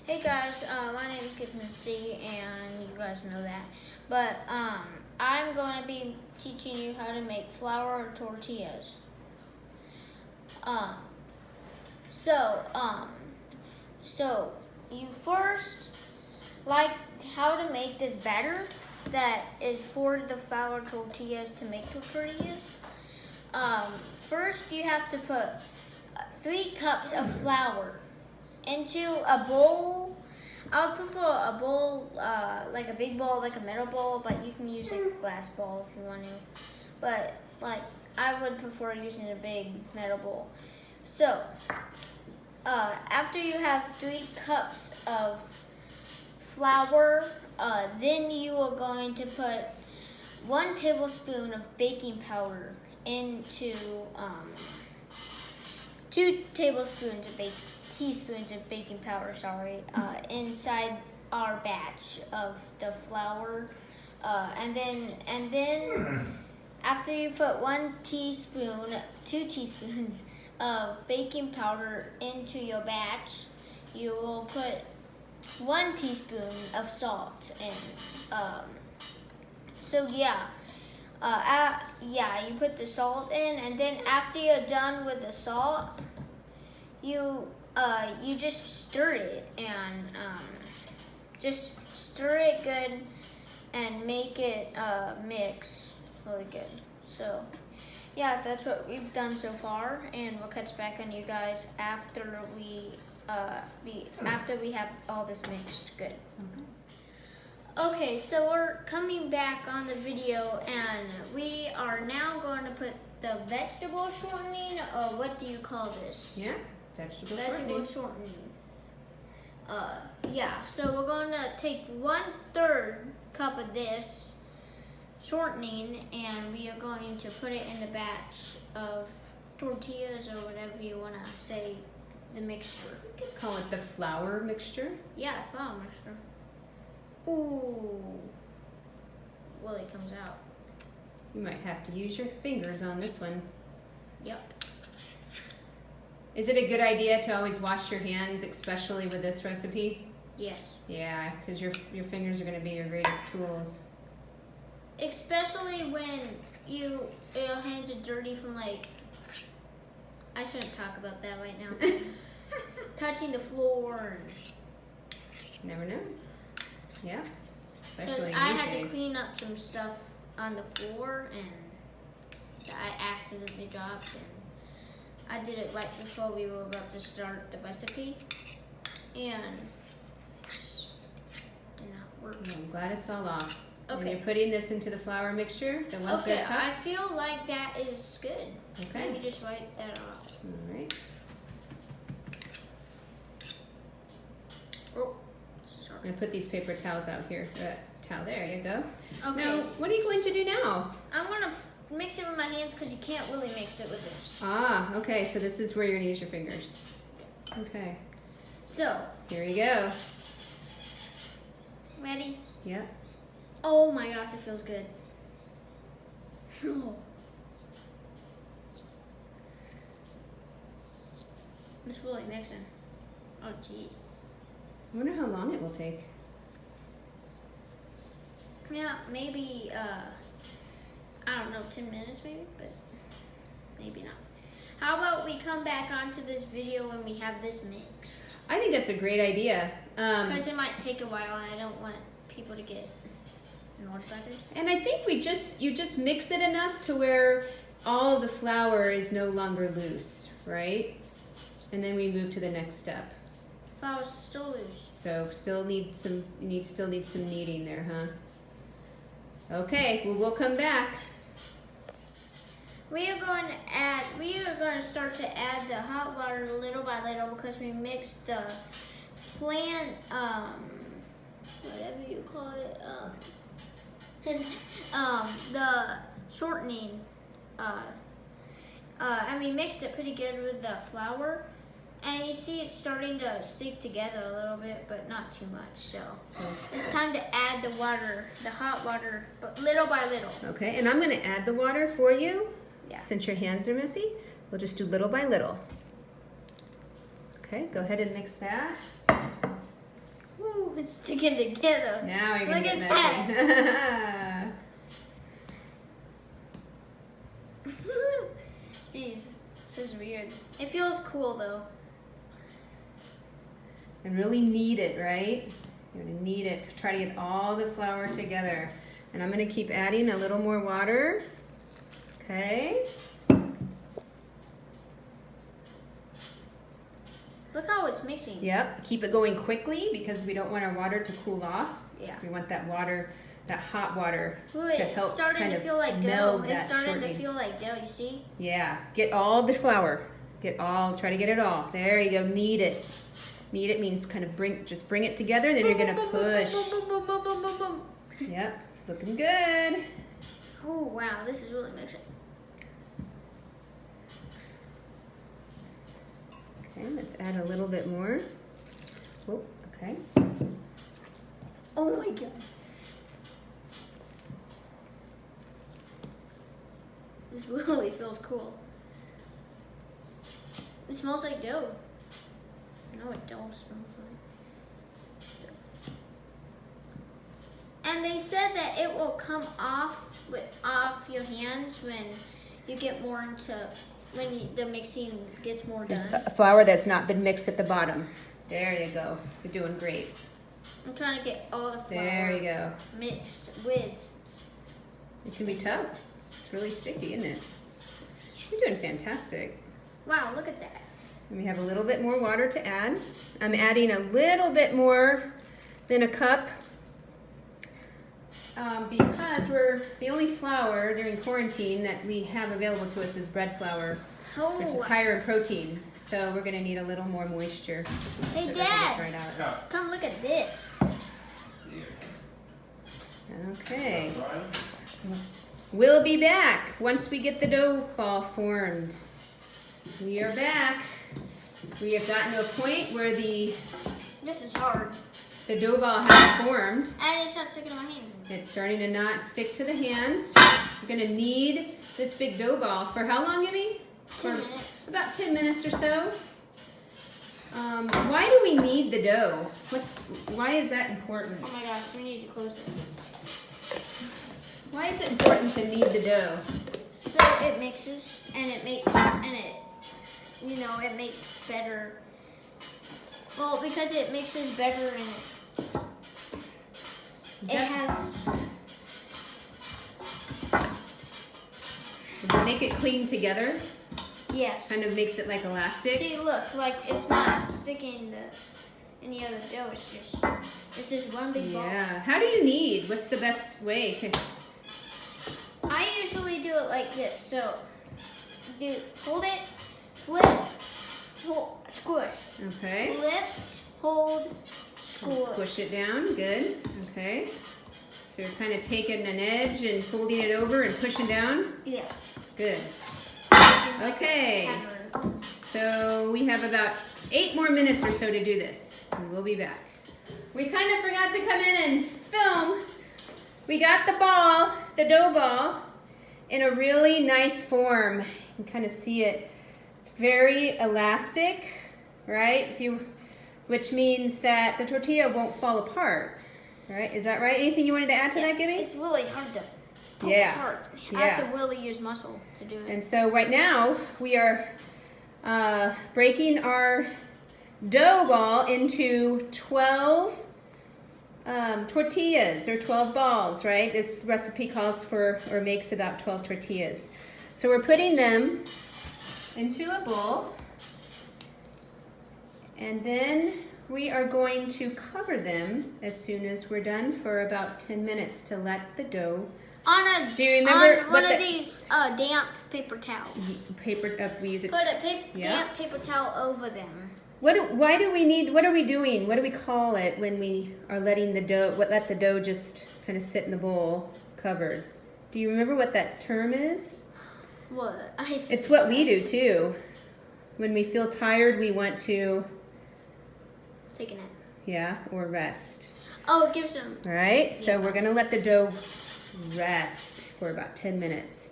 Hey guys, my name is C, and you guys know that. But I'm going to be teaching you how to make flour tortillas. So you first like how to make this batter that is for the flour tortillas to make tortillas. First you have to put 3 cups of flour into a bowl. I would prefer a bowl, like a big bowl, like a metal bowl, but you can use a glass bowl if you want to. But like I would prefer using a big metal bowl. So after you have 3 cups of flour, then you are going to put 1 tablespoon of baking powder into 2 teaspoons of baking powder, inside our batch of the flour, and then after you put 2 teaspoons of baking powder into your batch, you will put 1 teaspoon of salt in. You put the salt in, and then after you're done with the salt, you just stir it, and just stir it good and make it mix really good. So yeah, that's what we've done so far, and we'll catch back on you guys after we have all this mixed good. Okay, so we're coming back on the video, and we are now going to put the vegetable shortening, or what do you call this? Yeah, vegetable shortening. So we're going to take 1/3 cup of this shortening, and we are going to put it in the batch of tortillas, or whatever you want to say, the mixture. You could call it the flour mixture. Yeah, flour mixture. Ooh, well, it comes out. You might have to use your fingers on this one. Yep. Is it a good idea to always wash your hands, especially with this recipe? Yes. Yeah, because your fingers are going to be your greatest tools. Especially when your hands are dirty from, like, I shouldn't talk about that right now. Touching the floor. Never know. Yeah. Because I had to clean up some stuff on the floor, and I accidentally dropped, and I did it right before we were about to start the recipe, and it just did not work. Well, I'm glad it's all off. Okay. And you're putting this into the flour mixture, the 1/3 Okay, cup? I feel like that is good. Okay. Let me just wipe that off. All right. Oh, sorry. And put these paper towels out here. There you go. Okay. Now, what are you going to do now? I want to mix it with my hands because you can't really mix it with this. Ah, okay, so this is where you're going to use your fingers. Okay. So. Here you go. Ready? Yep. Oh my gosh, it feels good. Oh. It's really mixing. Oh, jeez. I wonder how long it will take. Yeah, maybe, I don't know, 10 minutes maybe, but maybe not. How about we come back onto this video when we have this mixed? I think that's a great idea. Because it might take a while, and I don't want people to get annoyed by this. And I think you just mix it enough to where all the flour is no longer loose, right? And then we move to the next step. Flour's still loose. So still need some kneading there, huh? Okay, well, we'll come back. We are going to start to add the hot water little by little, because we mixed the plant, whatever you call it, the shortening, and we mixed it pretty good with the flour. And you see it's starting to stick together a little bit, but not too much. So it's time to add the water, the hot water, but little by little. Okay, and I'm going to add the water for you. Yeah. Since your hands are messy, we'll just do little by little. Okay, go ahead and mix that. It's sticking together. Now you're gonna Look get at messy. Jeez, this is weird. It feels cool though. And really knead it, right? You're gonna knead it. Try to get all the flour together. And I'm gonna keep adding a little more water. Okay. Look how it's mixing. Yep. Keep it going quickly because we don't want our water to cool off. Yeah. We want that water, that hot water, Ooh, to it's help starting kind to of feel like dough. meld It's that starting to shortening. feel like dough, you see? Yeah. Get all the flour. Try to get it all. There you go. Knead it. Knead it means kind of just bring it together. Then you're gonna push. Boom, boom, boom, boom, boom, boom. Yep. It's looking good. Oh wow, this is really mixing. Okay. Let's add a little bit more. Oh. Okay. Oh my god. This really feels cool. It smells like dough. I know what dough smells like. And they said that it will come off off your hands when you get more into the mixing gets more done. There's a flour that's not been mixed at the bottom. There you go. You're doing great. I'm trying to get all the flour There you go. mixed with. It can be tough. It's really sticky, isn't it? Yes. You're doing fantastic. Wow, look at that. And we have a little bit more water to add. I'm adding a little bit more than a cup because the only flour during quarantine that we have available to us is bread flour, Oh. which is higher in protein. So we're gonna need a little more moisture. Hey, so it doesn't Dad. get dried out. Come look at this. Okay. We'll be back once we get the dough ball formed. We are back. We have gotten to a point where the This is hard. dough ball has formed. And it's not sticking to my hands. It's starting to not stick to the hands. We're gonna knead this big dough ball for how long, Gibby? 10 minutes. About 10 minutes or so. Why do we knead the dough? Why is that important? Oh my gosh, we need to close it. Why is it important to knead the dough? So it mixes and it makes it makes better. Well, because it mixes better and it has. Does it make it clean together? Yes. Kind of makes it like elastic. See, look, like it's not sticking to any other dough. It's just one big ball. Yeah. How do you knead? What's the best way? I usually do it like this. So, hold it, flip, hold, squish. Okay. Lift, hold, squish. Squish it down. Good. Okay. So you're kind of taking an edge and folding it over and pushing down. Yeah. Good. Like Okay. a pattern. So we have about 8 more minutes or so to do this. And we'll be back. We kind of forgot to come in and film. We got the dough ball, in a really nice form. You can kind of see it. It's very elastic, right? Which means that the tortilla won't fall apart, right? Is that right? Anything you wanted to add to that, Gibby? It's really hard to pull Yeah. apart. I Yeah. have to really use muscle to do it. And so right now we are breaking our dough ball into 12 tortillas, or 12 balls, right? This recipe calls for or makes about 12 tortillas. So we're putting them into a bowl, and then we are going to cover them as soon as we're done for about 10 minutes to let the dough Do you remember on what one of the- these damp paper towels. paper. We use it. Put a Yeah. damp paper towel over them. Why do we need? What are we doing? What do we call it when we are letting the dough? Let the dough just kind of sit in the bowl covered? Do you remember what that term is? What? It's what we do too. When we feel tired, we want to, Take a nap. yeah, or rest. Oh, it gives them. All right. So Yeah. we're gonna let the dough rest for about 10 minutes,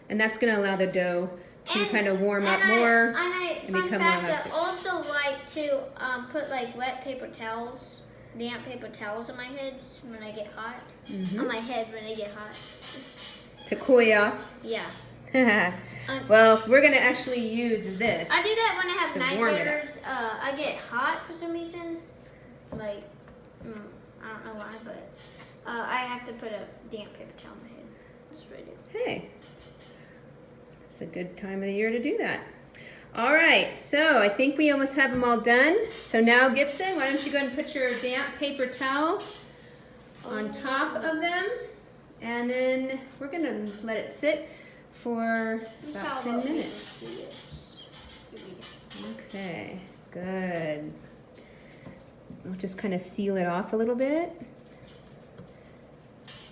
and that's gonna allow the dough to kind of warm up more. And become more fact, elastic. I also like to put like wet paper towels damp paper towels on my heads when I get hot. Mm-hmm. On my head when I get hot. To cool you off. Yeah. Well, we're gonna actually use this. I do that when I have to night warm it up. bears. I get hot for some reason. Like, I don't know why, but I have to put a damp paper towel on my head. Just right there. Hey, it's a good time of the year to do that. All right, so I think we almost have them all done. So now, Gibson, why don't you go ahead and put your damp paper towel on top of them, and then we're gonna let it sit for about 10 minutes. Okay, good. We'll just kind of seal it off a little bit.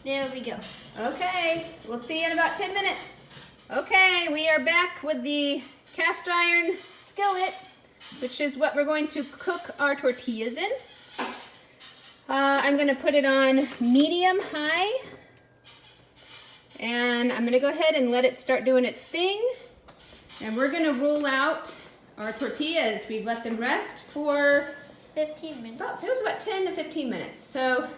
There we go. Okay, we'll see you in about 10 minutes. Okay, we are back with the cast iron skillet, which is what we're going to cook our tortillas in. I'm going to put it on medium high, and I'm going to go ahead and let it start doing its thing. And we're going to roll out our tortillas. We've let them rest for 15 minutes. it was about 10 to 15 minutes. So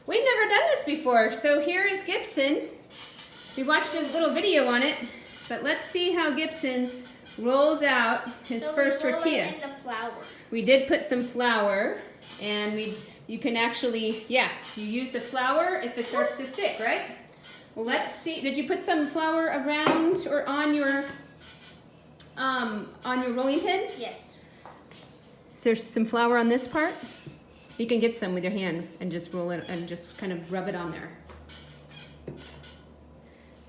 we've never done this before. So here is Gibson. We watched a little video on it, but let's see how Gibson rolls out his first tortilla. It in the flour. We did put some flour, and you can actually, you use the flour if it starts to stick, right? Well, let's see. Did you put some flour around or on your rolling pin? Yes. Is there some flour on this part? You can get some with your hand and just roll it and just kind of rub it on there.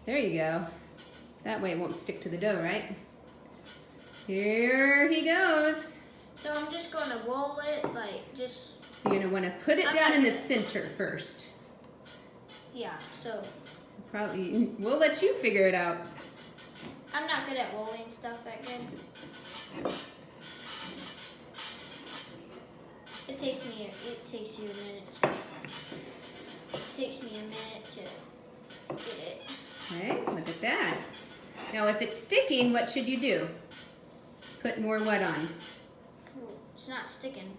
There you go. That way it won't stick to the dough, right? Here he goes. So I'm just going to roll it, like, just... You're going to want to put it down in the center first. Yeah, so... Probably, we'll let you figure it out. I'm not good at rolling stuff that good. It takes you a minute. It takes me a minute to get it. Okay, look at that. Now, if it's sticking, what should you do? Put more what on? It's not sticking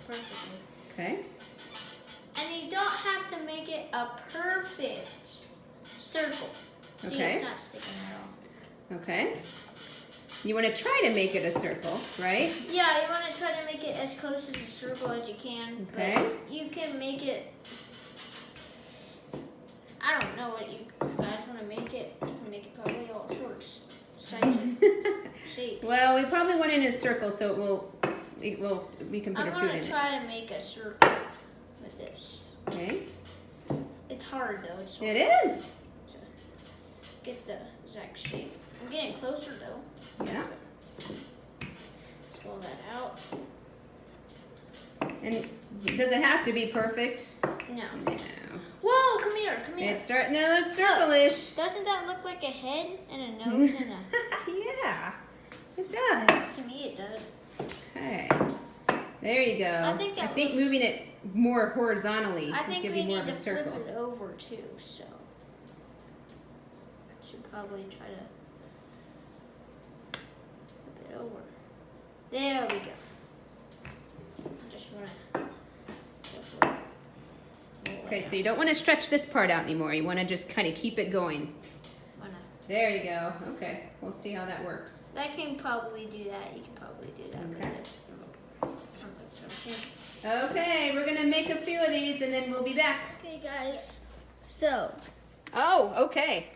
perfectly. Okay. And you don't have to make it a perfect circle. See, Okay. it's not sticking at all. Okay. You want to try to make it a circle, right? Yeah, you want to try to make it as close as a circle as you can. Okay. But you can make it... I don't know what you guys want to make it. You can make it probably all sorts of sizes, shapes. Well, we probably want it in a circle so we can put our food in I'm going to it. try to make a circle with this. Okay. It's hard though. It's hard It is. to get the exact shape. I'm getting closer though. Yeah. Let's roll that out. And does it have to be perfect? No. No. Whoa, come here, come here. It's starting to look circle-ish. Doesn't that look like a head and a nose and a... Yeah, it does. To me it does. Okay. There you go. I think looks- moving it more horizontally I will think give we you more need of a to circle. flip it over too, so... Should probably try to flip it over. There we go. I just want to... Okay, so you don't want to stretch this part out anymore. You want to just kind of keep it going. There you go. Okay, we'll see how that works. I can probably do that. You can probably do that. Okay. Okay, we're gonna make a few of these and then we'll be back. Okay, guys. So, Oh, okay.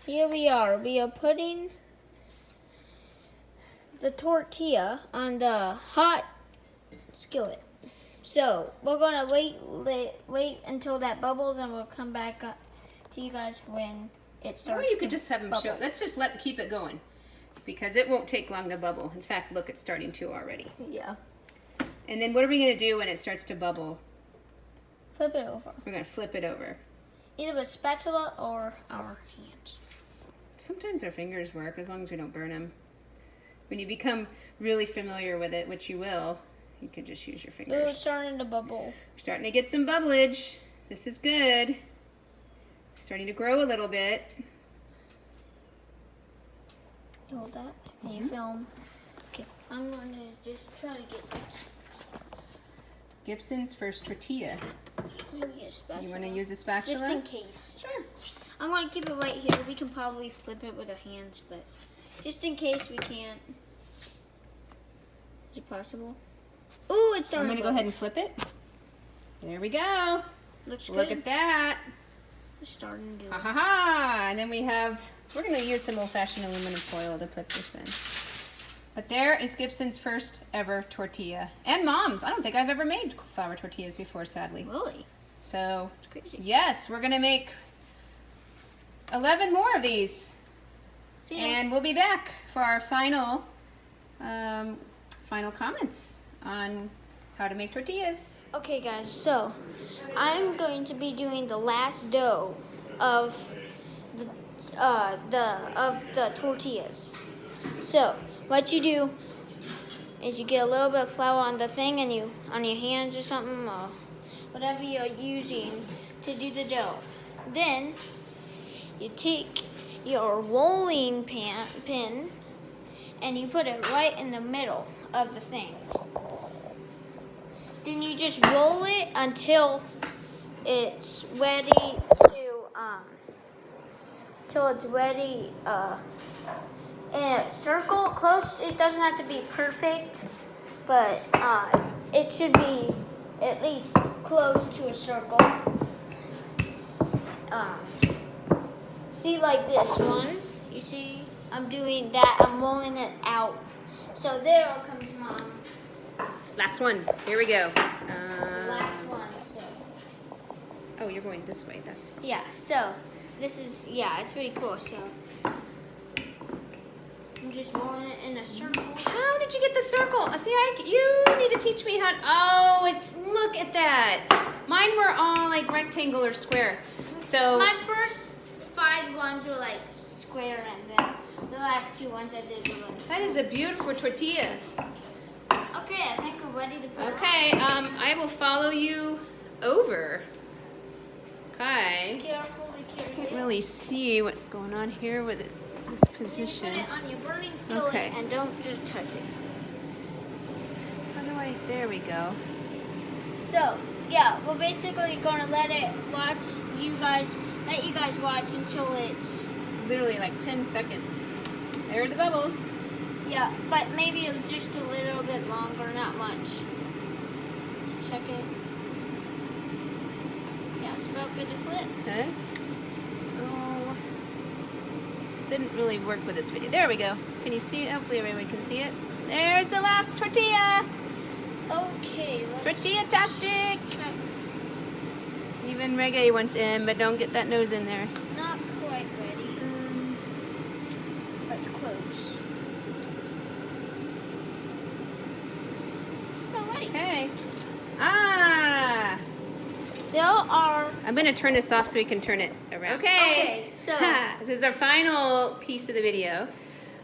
here we are. We are putting the tortilla on the hot skillet. So, we're gonna wait until that bubbles, and we'll come back up to you guys when it starts. Or you could just have them bubble. show. Let's just keep it going, because it won't take long to bubble. In fact, look, it's starting to already. Yeah. And then what are we gonna do when it starts to bubble? Flip it over. We're gonna flip it over. Either with spatula or our hands. Sometimes our fingers work, as long as we don't burn them. When you become really familiar with it, which you will, you can just use your fingers. Ooh, it's starting to bubble. We're starting to get some bubblage. This is good. Starting to grow a little bit. You hold that and you film. Okay, I'm going to just try to get this. Gibson's first tortilla. I'm gonna use a spatula. You want to use a spatula? Just in case. Sure. I'm going to keep it right here. We can probably flip it with our hands, but just in case we can't. Is it possible? Ooh, it's starting. I'm going to go ahead and flip it. There we go. Looks good. Look at that. It's starting to do Ha it. ha ha. And then we're going to use some old-fashioned aluminum foil to put this in. But there is Gibson's first ever tortilla. And Mom's. I don't think I've ever made flour tortillas before, sadly. Really? So, It's crazy. yes, we're going to make 11 more of these. See ya. And we'll be back for our final comments on how to make tortillas. Okay, guys, so I'm going to be doing the last dough of the tortillas. So what you do is you get a little bit of flour on the thing, and on your hands or something, or whatever you're using to do the dough. Then you take your rolling pin and you put it right in the middle of the thing. Then you just roll it until it's ready in a circle, close. It doesn't have to be perfect, but it should be at least close to a circle. See, like this one. You see, I'm doing that. I'm rolling it out. So there comes Mom. Last one. Here we go. The last one. So. Oh, you're going this way. That's fine. Yeah. So this is it's pretty cool. So I'm just rolling it in a circle. How did you get the circle? See, you need to teach me how. Oh, look at that. Mine were all like rectangle or square. So my first 5 ones were like square, and then the last 2 ones I did were like. that is a beautiful tortilla. Okay, I think we're ready to put it Okay, I will follow you over. Okay. on. Carefully carry Can't it. really see what's going on here with this Then you position. put it on your burning skillet Okay. and don't just touch it. How do I? There we go. So, we're basically gonna let you guys watch until it's Literally like 10 seconds. There are the bubbles. but maybe just a little bit longer, not much. Check it. Yeah, it's about good to flip. Okay. Oh, didn't really work with this video. There we go. Can you see it? Hopefully everyone can see it. There's the last tortilla. Okay, let's Tortilla-tastic. try. Even reggae wants in, but don't get that nose in there. Not quite ready, but it's close. It's not ready. Okay. There are. I'm going to turn this off so we can turn it around. Okay, so. This is our final piece of the video.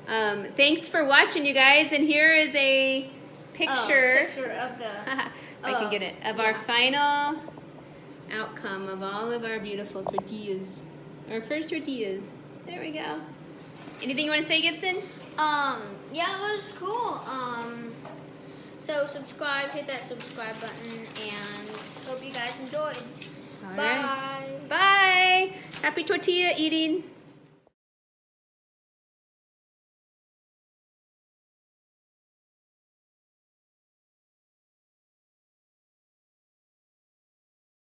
Thanks for watching, you guys. And here is a picture. Picture of the. If I can get it. Of our final outcome of all of our beautiful tortillas. Our first tortillas. There we go. Anything you want to say, Gibson? It was cool. So subscribe, hit that subscribe button, and hope you guys enjoyed. All Bye. right. Bye. Happy tortilla eating.